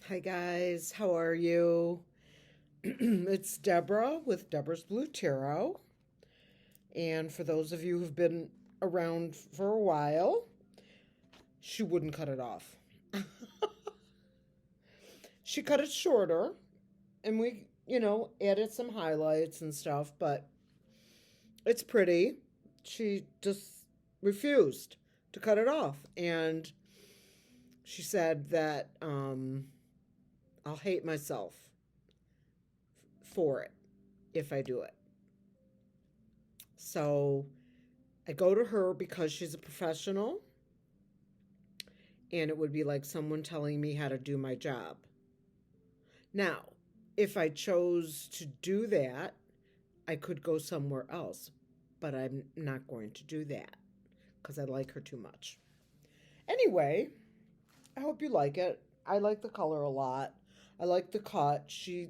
Hi guys, how are you? It's Deborah with Deborah's Blue Tarot. And for those of you who've been around for a while, she wouldn't cut it off. She cut it shorter and we, added some highlights and stuff, but it's pretty. She just refused to cut it off. And she said that I'll hate myself for it if I do it. So I go to her because she's a professional, and it would be like someone telling me how to do my job. Now, if I chose to do that, I could go somewhere else, but I'm not going to do that because I like her too much. Anyway, I hope you like it. I like the color a lot. I like the cut. She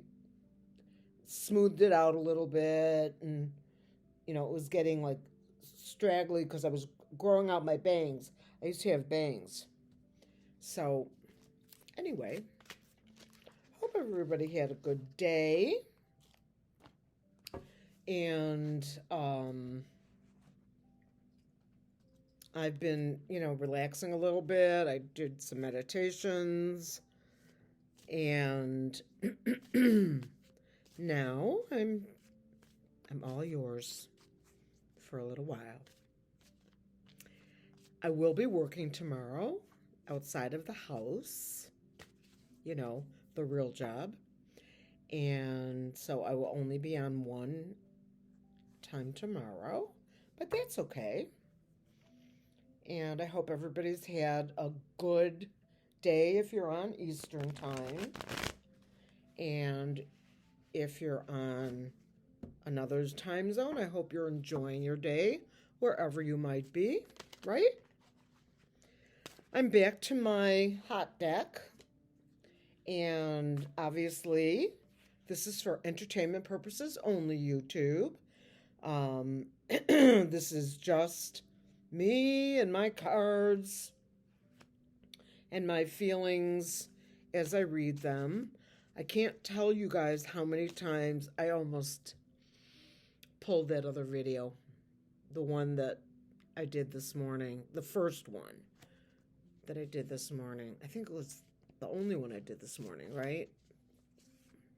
smoothed it out a little bit, and it was getting like straggly because I was growing out my bangs. I used to have bangs. So, anyway, hope everybody had a good day. And I've been, relaxing a little bit. I did some meditations. And now I'm all yours for a little while. I will be working tomorrow outside of the house, the real job. And so I will only be on one time tomorrow, but that's okay. And I hope everybody's had a good day if you're on Eastern time. And if you're on another time zone, I hope you're enjoying your day wherever you might be, right? I'm back to my hot deck, and obviously this is for entertainment purposes only, YouTube. This is just me and my cards and my feelings as I read them. I can't tell you guys how many times I almost pulled that other video, the one that I did this morning, the first one that I did this morning. I think it was the only one I did this morning, right?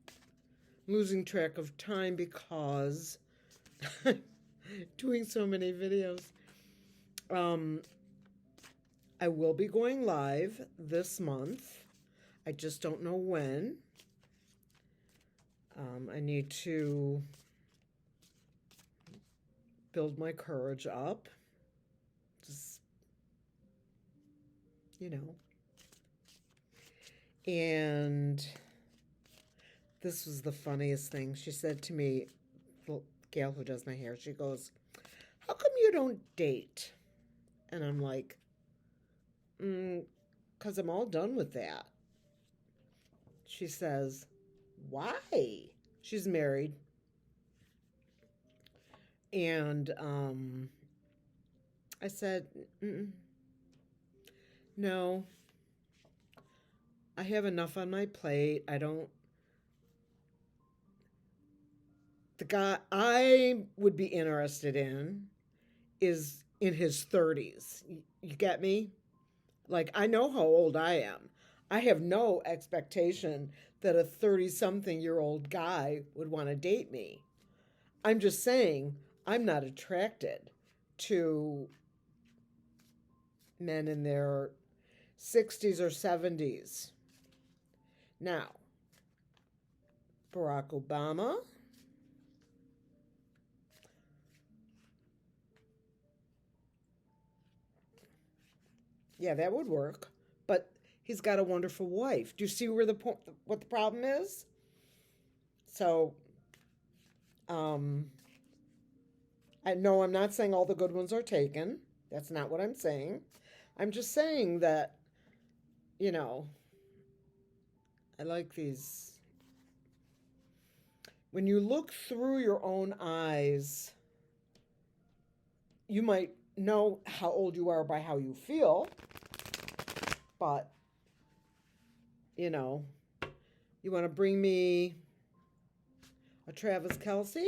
I'm losing track of time because I'm doing so many videos. I will be going live this month. I just don't know when. I need to build my courage up. Just, And this was the funniest thing. She said to me, the gal who does my hair, she goes, "How come you don't date?" And I'm like, "'Cause I'm all done with that." She says, "Why?" She's married. And I said, "No, I have enough on my plate. The guy I would be interested in is in his 30s. You get me? Like, I know how old I am. I have no expectation that a 30-something-year-old guy would want to date me. I'm just saying I'm not attracted to men in their 60s or 70s. Now, Barack Obama, yeah, that would work. But he's got a wonderful wife. Do you see where what the problem is? So, I know I'm not saying all the good ones are taken. That's not what I'm saying. I'm just saying that, I like these. When you look through your own eyes, you might know how old you are by how you feel, but, You want to bring me a Travis Kelce?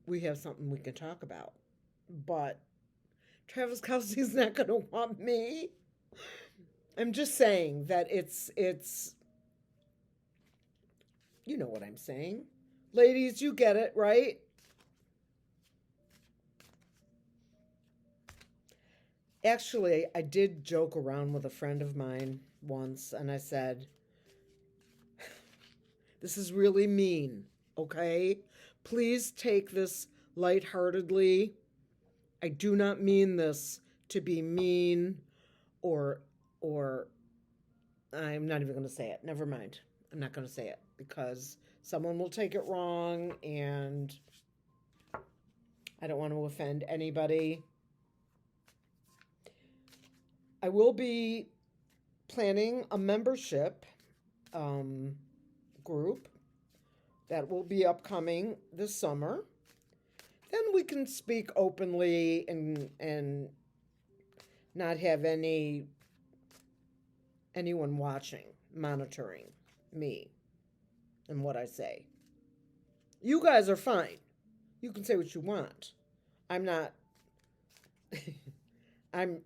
We have something we can talk about. But Travis Kelce's not going to want me. I'm just saying that it's you know what I'm saying. Ladies, you get it, right? Actually, I did joke around with a friend of mine once, and I said, this is really mean, okay? Please take this lightheartedly. I do not mean this to be mean or I'm not even going to say it. Never mind. I'm not going to say it because someone will take it wrong and I don't want to offend anybody. I will be planning a membership group that will be upcoming this summer. Then we can speak openly and not have anyone watching, monitoring me and what I say. You guys are fine. You can say what you want. I'm not. I'm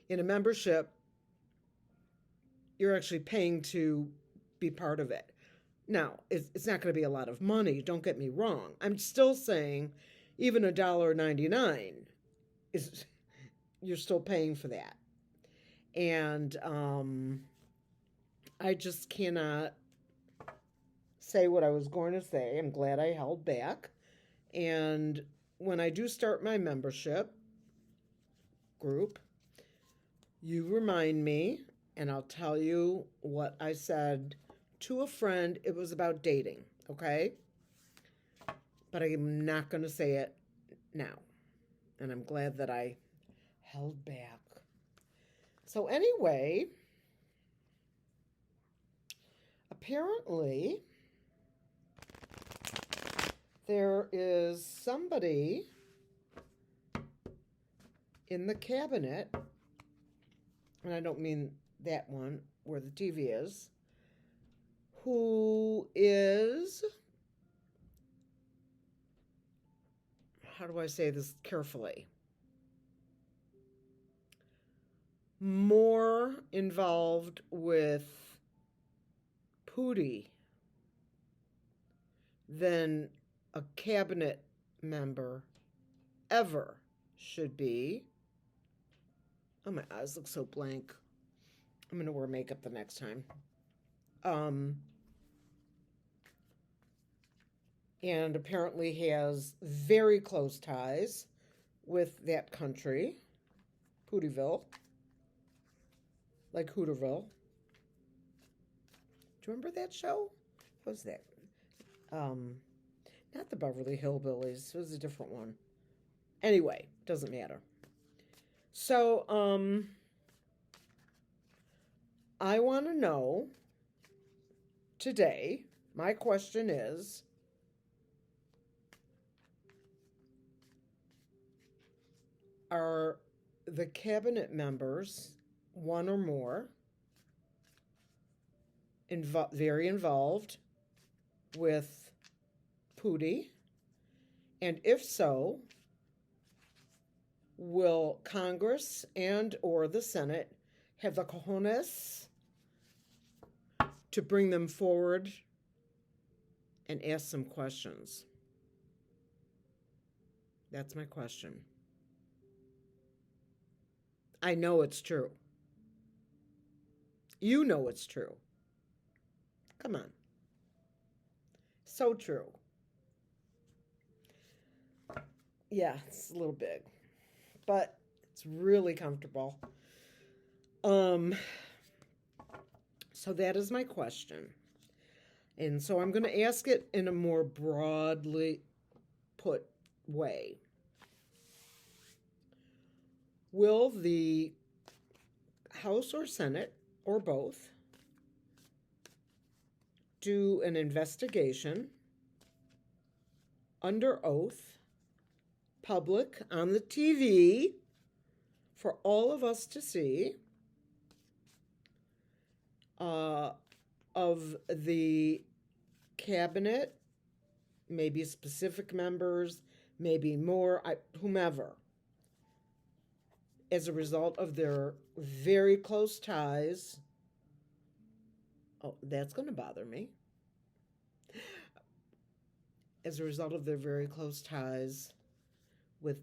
in a membership. You're actually paying to be part of it. Now, it's not going to be a lot of money. Don't get me wrong. I'm still saying even $1.99 is you're still paying for that. And I just cannot say what I was going to say. I'm glad I held back. And when I do start my membership group, you remind me, and I'll tell you what I said to a friend. It was about dating, okay? But I'm not going to say it now. And I'm glad that I held back. So anyway, apparently there is somebody in the cabinet, and I don't mean that one where the TV is, who is, how do I say this carefully, more involved with Pootie than a cabinet member ever should be. Oh, my eyes look so blank. I'm going to wear makeup the next time. And apparently has very close ties with that country, Pootieville, like Hooterville. Do you remember that show? What was that? Not the Beverly Hillbillies. It was a different one. Anyway, doesn't matter. So, I want to know today, my question is, are the cabinet members, one or more, very involved with Pootie? And if so, will Congress and or the Senate have the cojones to bring them forward and ask some questions? That's my question. I know it's true. You know it's true. Come on. So true. Yeah, it's a little big, but it's really comfortable. So that is my question. And so I'm going to ask it in a more broadly put way. Will the House or Senate, or both, do an investigation under oath, public, on the TV, for all of us to see, uh, of the cabinet, maybe specific members, maybe more, whomever, as a result of their very close ties. Oh, that's going to bother me. As a result of their very close ties with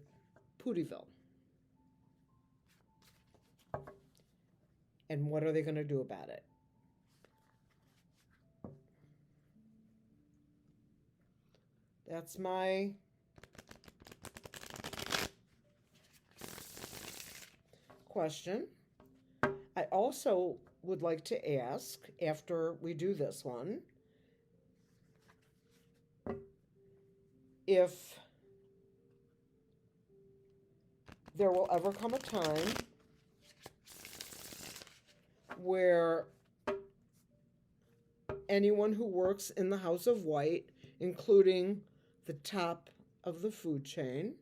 Pootieville. And what are they going to do about it? That's my question. I also would like to ask, after we do this one, if there will ever come a time where anyone who works in the House of White, including the top of the food chain,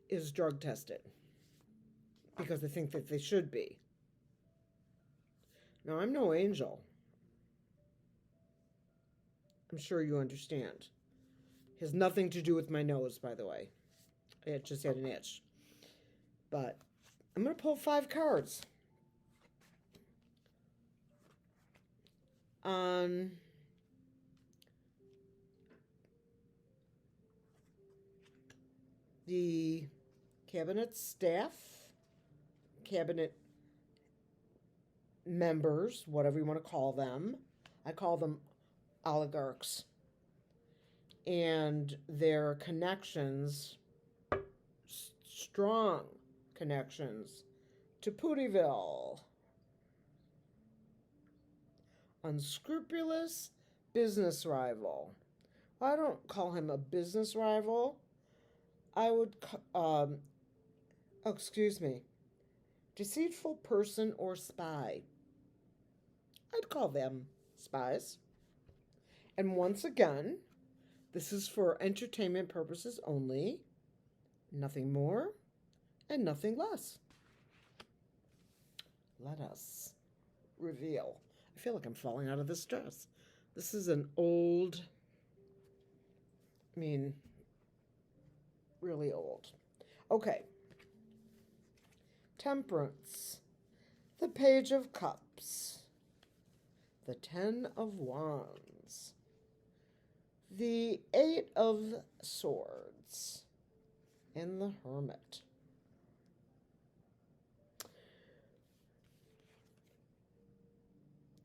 is drug tested, because I think that they should be. Now, I'm no angel. I'm sure you understand. It has nothing to do with my nose, by the way. I just had an itch. But I'm going to pull 5 cards. On the cabinet staff, cabinet members, whatever you want to call them. I call them oligarchs. And their connections, strong connections to Pootieville. Unscrupulous business rival. Well, I don't call him a business rival. I would, deceitful person or spy. I'd call them spies. And once again, this is for entertainment purposes only, nothing more and nothing less. Let us reveal. I feel like I'm falling out of this dress. This is an old, really old. Okay. Temperance. The Page of Cups. The 10 of Wands. The 8 of Swords. And the Hermit.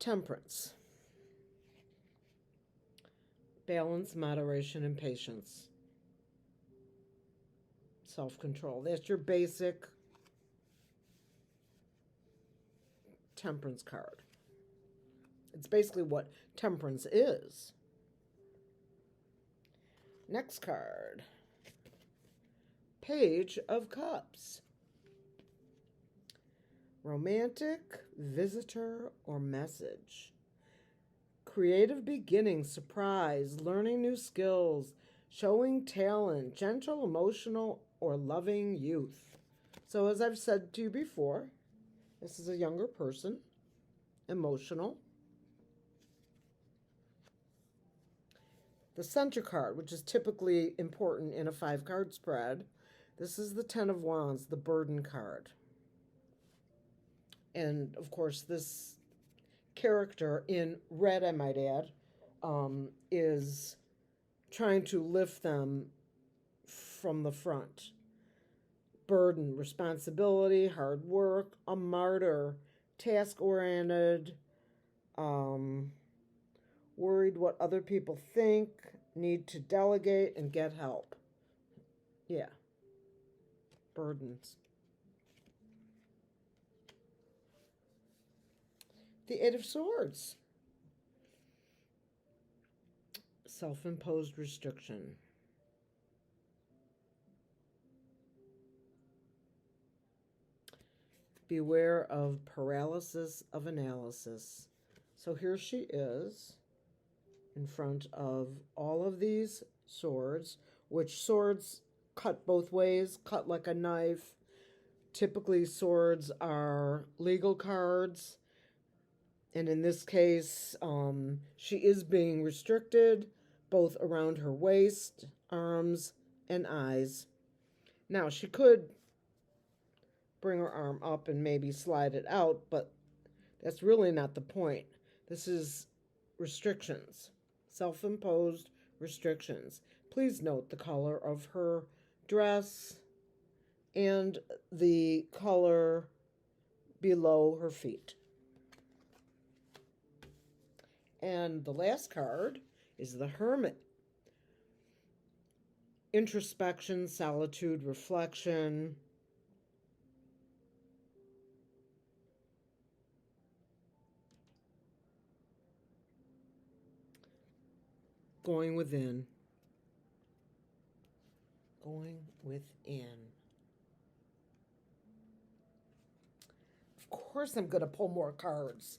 Temperance. Balance, moderation, and patience. Self-control. That's your basic temperance card. It's basically what temperance is. Next card. Page of Cups. Romantic, visitor, or message. Creative beginning, surprise, learning new skills, showing talent, gentle, emotional, or loving youth. So as I've said to you before, this is a younger person, emotional. The center card, which is typically important in a 5-card spread, this is the 10 of Wands, the burden card. And, of course, this character, in red, I might add, is trying to lift them from the front. Burden, responsibility, hard work, a martyr, task-oriented, worried what other people think, need to delegate and get help. Yeah. Burdens. The 8 of Swords. Self-imposed restriction. Beware of paralysis of analysis. So here she is in front of all of these swords, which swords cut both ways, cut like a knife, Typically, swords are legal cards, and in this case, she is being restricted both around her waist, arms, and eyes. Now, she could bring her arm up and maybe slide it out, but that's really not the point. This is restrictions, self imposed restrictions. Please note the color of her dress and the color below her feet. And the last card is the Hermit. Introspection, solitude, reflection. Going within. Going within. Of course I'm going to pull more cards.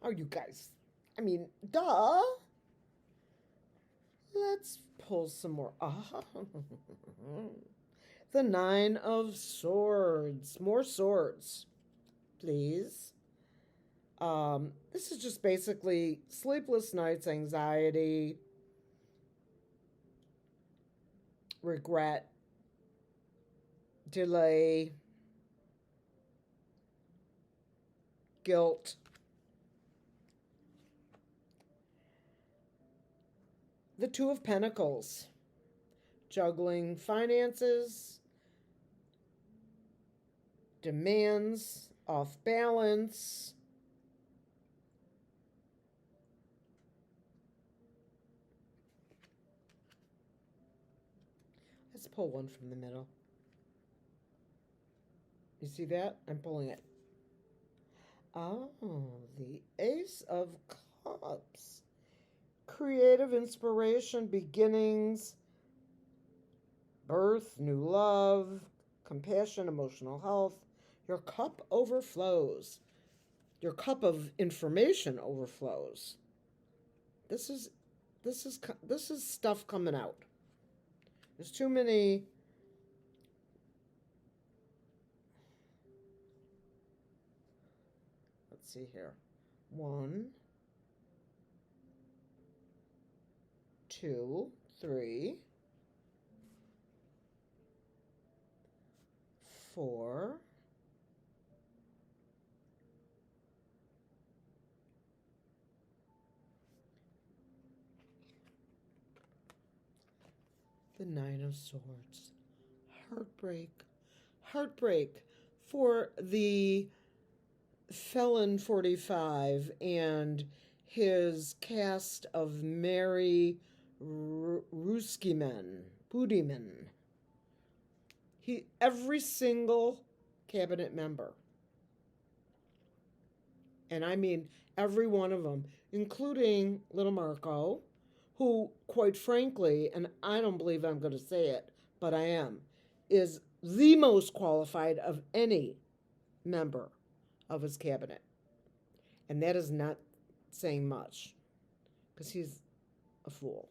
Oh, you guys. I mean, duh. Let's pull some more. The Nine of Swords. More swords, please. This is just basically sleepless nights, anxiety, regret, delay, guilt. The Two of Pentacles. Juggling finances, demands, off balance. Let's pull one from the middle. You see that? I'm pulling it. Oh, the Ace of Cups. Creative inspiration, beginnings, birth, new love, compassion, emotional health. Your cup overflows. Your cup of information overflows. This is stuff coming out. There's too many. Let's see here. 1, 2, 3, 4, 9 of Swords. Heartbreak. Heartbreak for the felon 45 and his cast of merry Ruskimen, Bootymen. Every single cabinet member, and I mean every one of them, including little Marco, who, quite frankly, and I don't believe I'm going to say it, but I am, is the most qualified of any member of his cabinet. And that is not saying much, because he's a fool.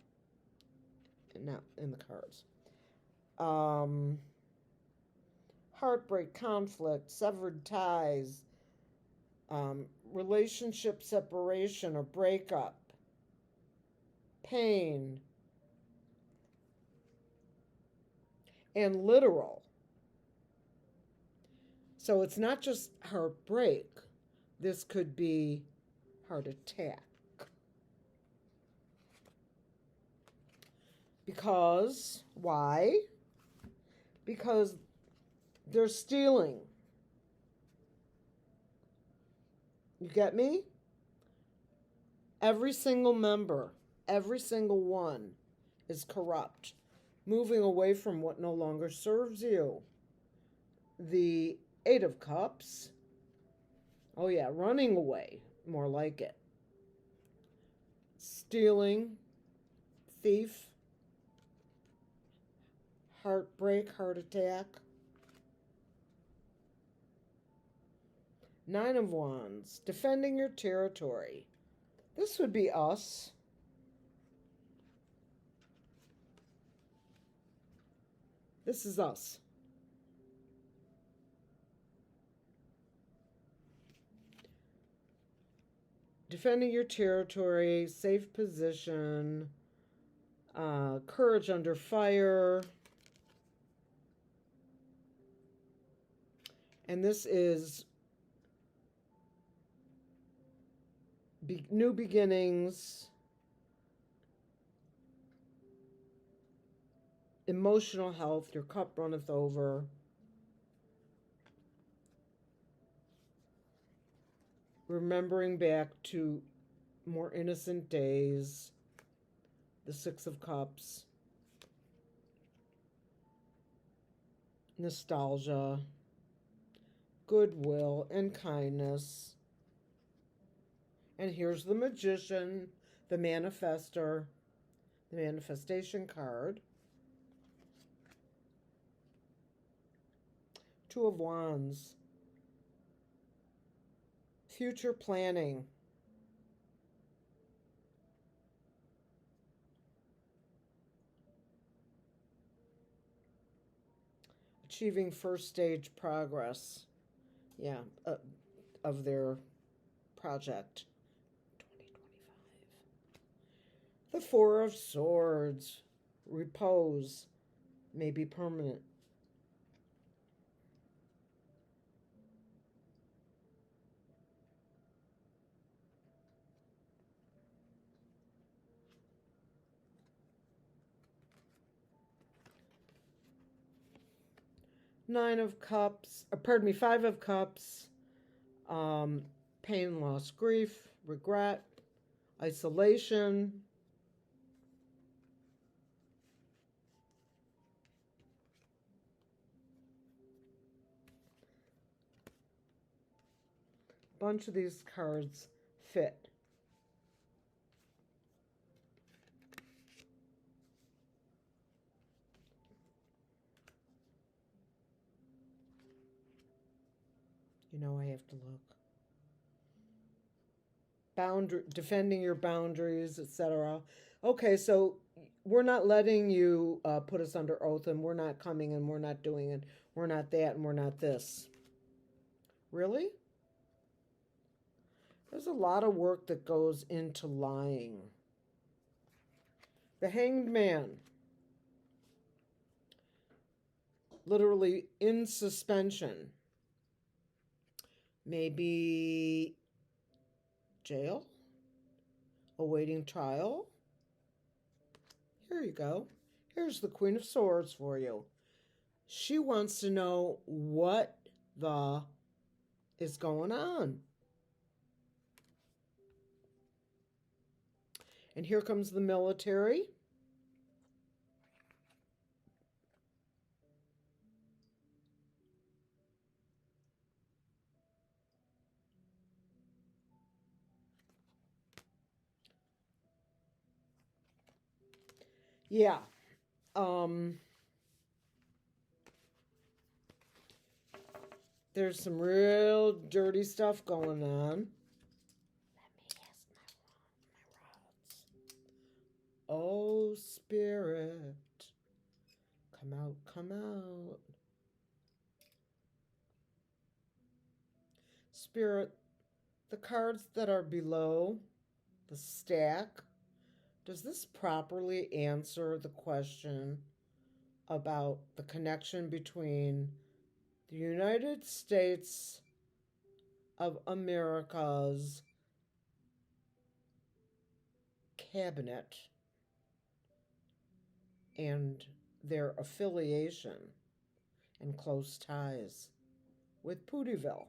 And not in the cards. Heartbreak, conflict, severed ties, relationship separation or breakup, pain, and literal. So it's not just heartbreak. This could be heart attack. Because, why? Because they're stealing. You get me? Every single member, every single one is corrupt, moving away from what no longer serves you. The Eight of Cups. Oh yeah, running away, more like it. Stealing, thief, heartbreak, heart attack. 9 of Wands, defending your territory. This would be us. This is us. defending your territory, safe position, courage under fire. And this is new beginnings, emotional health, your cup runneth over. Remembering back to more innocent days, the Six of Cups, nostalgia, goodwill, and kindness. And here's the Magician, the manifester, the manifestation card. Two of Wands, future planning. Achieving first stage progress, of their project. 2025. The Four of Swords, repose, may be permanent. Five of Cups, pain, loss, grief, regret, isolation. Bunch of these cards fit. You know, I have to look. Defending your boundaries, etc. Okay, so we're not letting you put us under oath, and we're not coming, and we're not doing it. We're not that, and we're not this. Really? There's a lot of work that goes into lying. The Hanged Man. Literally in suspension. Maybe jail? Awaiting trial? Here you go. Here's the Queen of Swords for you. She wants to know what the is going on. And here comes the military. Yeah. There's some real dirty stuff going on. Let me ask my rods. Oh, Spirit. Come out, come out. Spirit, the cards that are below the stack, does this properly answer the question about the connection between the United States of America's cabinet and their affiliation and close ties with Pootieville?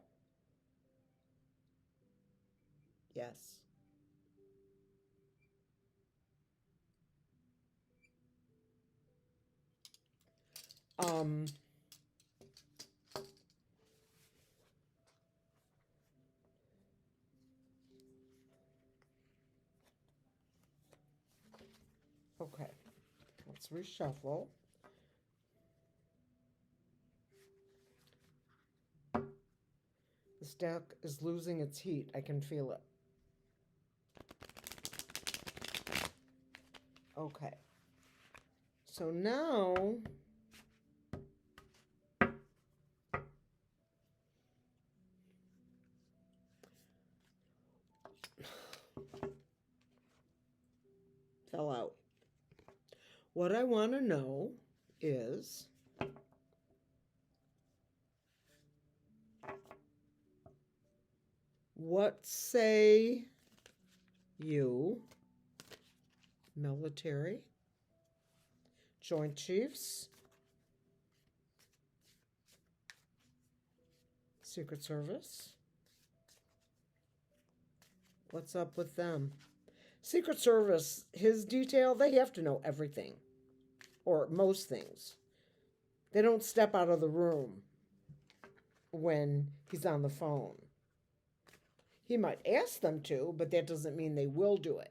Yes. Okay, let's reshuffle. This deck is losing its heat. I can feel it. Okay. So now fell out. What I want to know is what say you, military, Joint Chiefs, Secret Service? What's up with them? Secret Service, his detail, they have to know everything, or most things. They don't step out of the room when he's on the phone. He might ask them to, but that doesn't mean they will do it.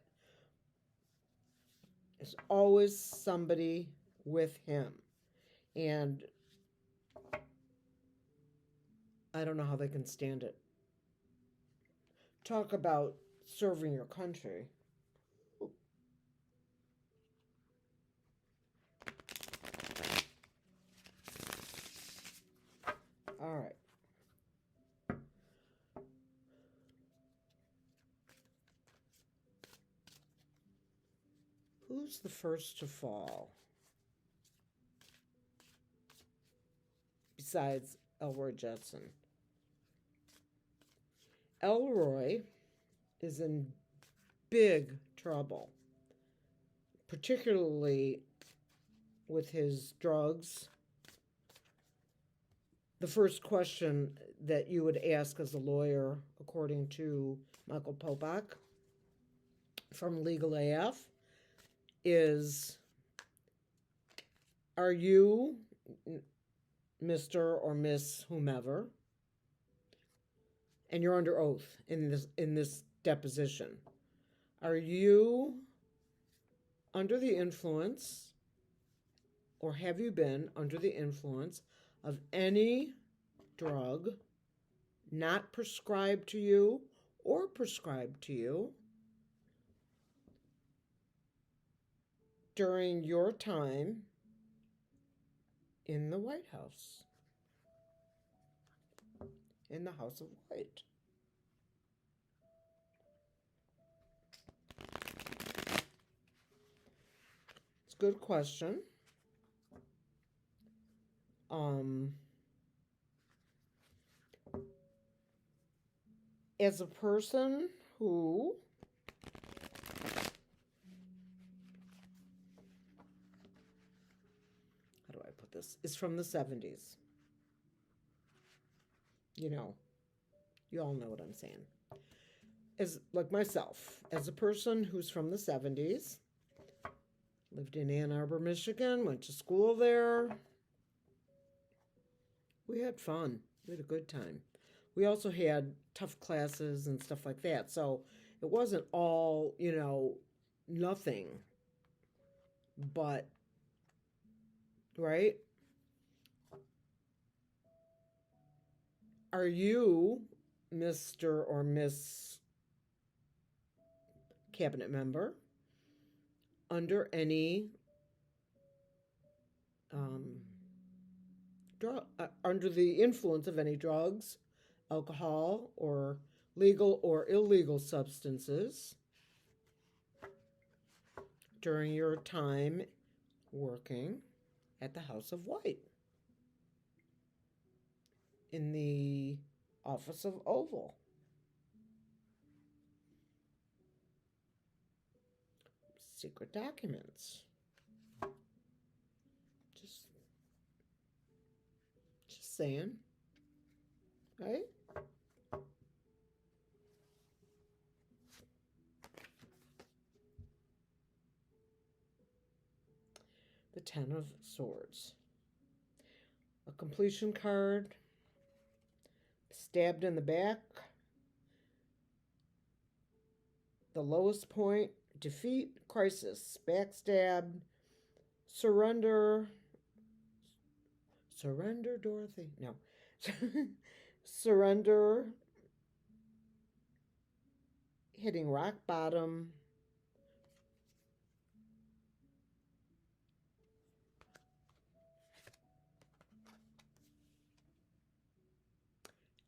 There's always somebody with him. And I don't know how they can stand it. Talk about serving your country. All right. Who's the first to fall? Besides Elroy Jetson. Elroy is in big trouble, particularly with his drugs. The first question that you would ask as a lawyer, according to Michael Popak from Legal AF, is, are you, Mr. or Miss whomever, and you're under oath in this deposition, are you under the influence, or have you been under the influence of any drug not prescribed to you or prescribed to you during your time in the White House, in the House of White? It's a good question. As a person who how do I put this? Is from the 70s. You all know what I'm saying. As like myself, as a person who's from the 70s, lived in Ann Arbor, Michigan, went to school there. We had fun. We had a good time. We also had tough classes and stuff like that. So it wasn't all, nothing. But, right? Are you, Mr. or Miss Cabinet Member, under any under the influence of any drugs, alcohol, or legal or illegal substances during your time working at the House of White in the Office of Oval? Secret documents. Just saying, right? The Ten of Swords. A completion card. Stabbed in the back. The lowest point. Defeat. Crisis. Backstab. Surrender. Surrender, Dorothy. No. Surrender. Hitting rock bottom.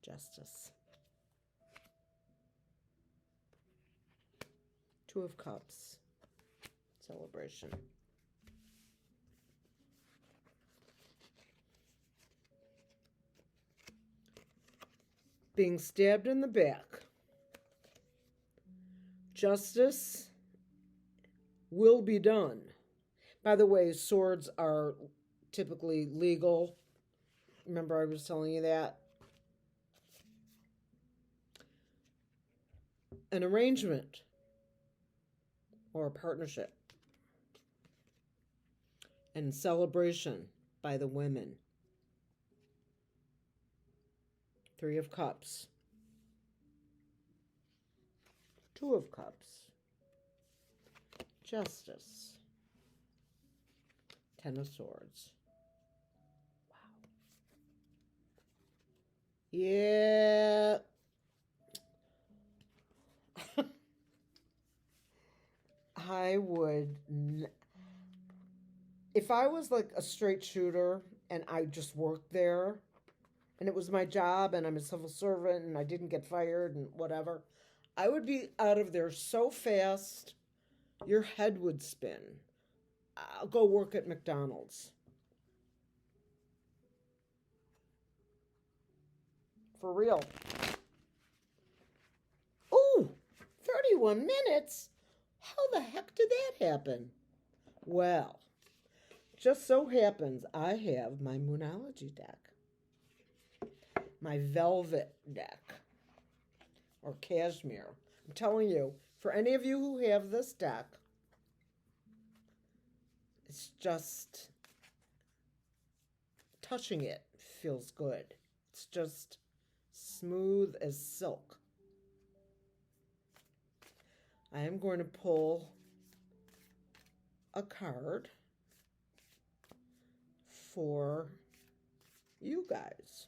Justice. Two of Cups. celebration. Being stabbed in the back. Justice will be done. By the way, swords are typically legal. Remember I was telling you that? An arrangement or a partnership. And celebration by the women. Three of Cups. Two of Cups. Justice. Ten of Swords. Wow. Yeah. I would, if I was like a straight shooter and I just worked there and it was my job and I'm a civil servant and I didn't get fired and whatever, I would be out of there so fast, your head would spin. I'll go work at McDonald's. For real. Ooh, 31 minutes? How the heck did that happen? Well, just so happens I have my Moonology deck. My velvet deck. Or cashmere. I'm telling you, for any of you who have this deck, it's just touching it feels good. It's just smooth as silk. I am going to pull a card for you guys.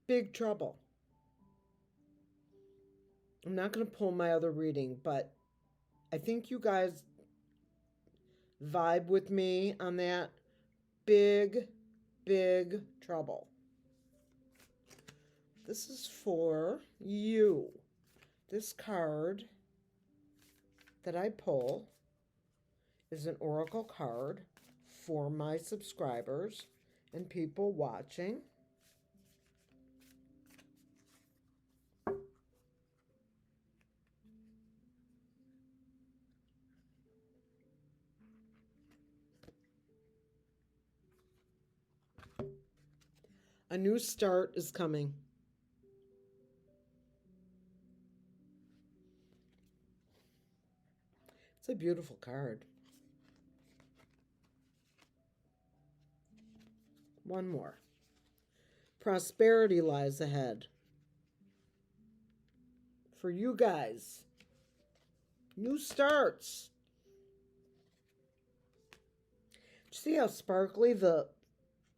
Big trouble. I'm not going to pull my other reading, but I think you guys vibe with me on that. Big, big trouble. This is for you. This card that I pull is an oracle card for my subscribers and people watching. A new start is coming. It's a beautiful card. One more. Prosperity lies ahead. For you guys. New starts. See how sparkly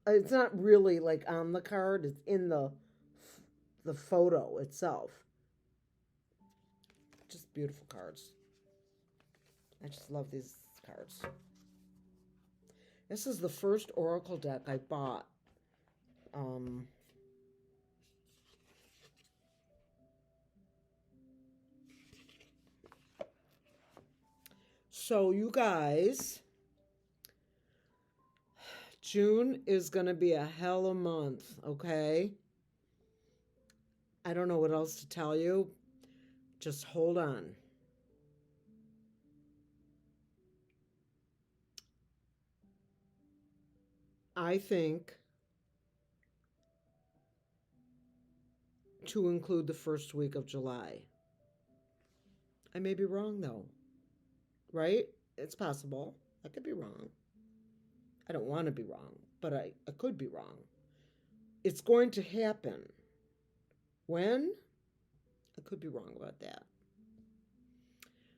it's not really like on the card, it's in the photo itself. Just beautiful cards. I just love these cards. This is the first oracle deck I bought. So you guys, June is going to be a hell of a month, okay? I don't know what else to tell you. Just hold on. I think to include the first week of July. I may be wrong, though. Right? It's possible. I could be wrong. I don't want to be wrong, but I could be wrong. It's going to happen. When? I could be wrong about that.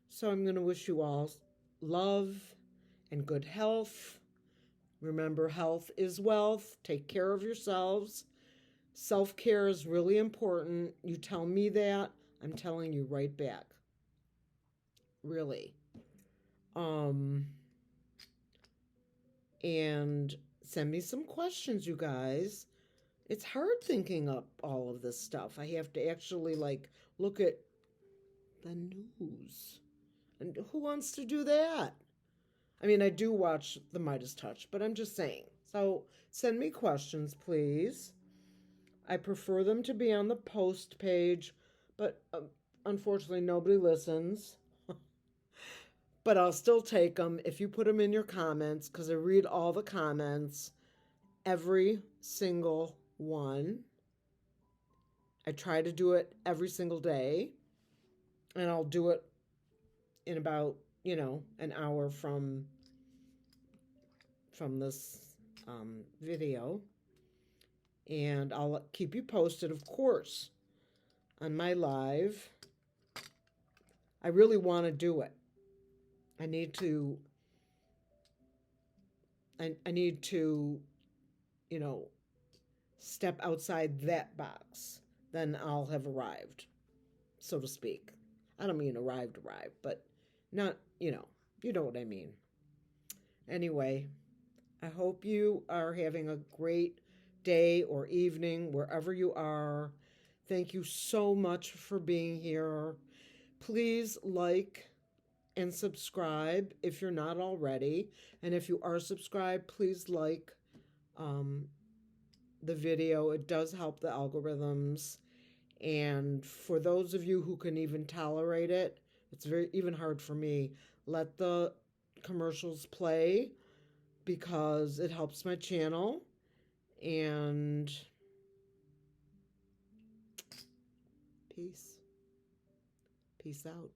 So I'm going to wish you all love and good health. Remember, health is wealth. Take care of yourselves. Self-care is really important. You tell me that, I'm telling you right back. Really. And send me some questions, you guys. It's hard thinking up all of this stuff. I have to actually look at the news. And who wants to do that? I mean, I do watch the Midas Touch, but I'm just saying. So send me questions, please. I prefer them to be on the post page, but unfortunately, nobody listens. But I'll still take them if you put them in your comments, because I read all the comments, every single one. I try to do it every single day, and I'll do it in about, an hour from this video. And I'll keep you posted, of course, on my live. I really want to do it. I need to, step outside that box. Then I'll have arrived, so to speak. I don't mean arrived, but not, you know what I mean. Anyway, I hope you are having a great day or evening wherever you are. Thank you so much for being here. Please like and subscribe if you're not already. And if you are subscribed, please like the video. It does help the algorithms. And for those of you who can even tolerate it, it's even hard for me. Let the commercials play because it helps my channel. And peace. Peace out.